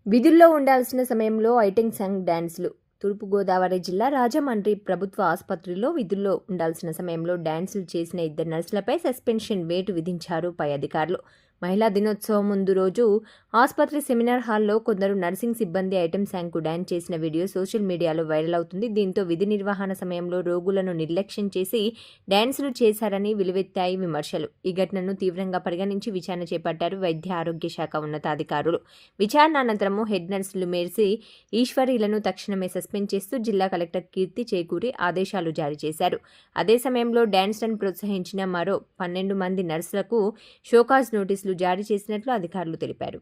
విధుల్లో ఉండాల్సిన సమయంలో ఐటెం సాంగ్ డ్యాన్సులు. తూర్పుగోదావరి జిల్లా రాజమండ్రి ప్రభుత్వ ఆసుపత్రిలో విధుల్లో ఉండాల్సిన సమయంలో డ్యాన్సులు చేసిన 2 నర్సులపై సస్పెన్షన్ వేటు విధించారు పై అధికారులు. మహిళా దినోత్సవం ముందు రోజు ఆసుపత్రి సెమినార్ హాల్లో కొందరు నర్సింగ్ సిబ్బంది ఐటెం సాంగ్కు డ్యాన్స్ చేసిన వీడియో సోషల్ మీడియాలో వైరల్ అవుతుంది. దీంతో విధి నిర్వహణ సమయంలో రోగులను నిర్లక్ష్యం చేసి డ్యాన్సులు చేశారని వెలువెత్తాయి విమర్శలు. ఈ ఘటనను తీవ్రంగా పరిగణించి విచారణ చేపట్టారు వైద్య ఆరోగ్య శాఖ ఉన్నతాధికారులు. విచారణ అనంతరం హెడ్ నర్సులు మేర్సీ ఈశ్వరీలను తక్షణమే సస్పెండ్ చేస్తూ జిల్లా కలెక్టర్ కీర్తి చేకూరి ఆదేశాలు జారీ చేశారు. అదే సమయంలో డ్యాన్స్లను ప్రోత్సహించిన మరో 12 మంది నర్సులకు షోకాజ్ నోటీసులు జారీ చేసినట్లు అధికారులు తెలిపారు.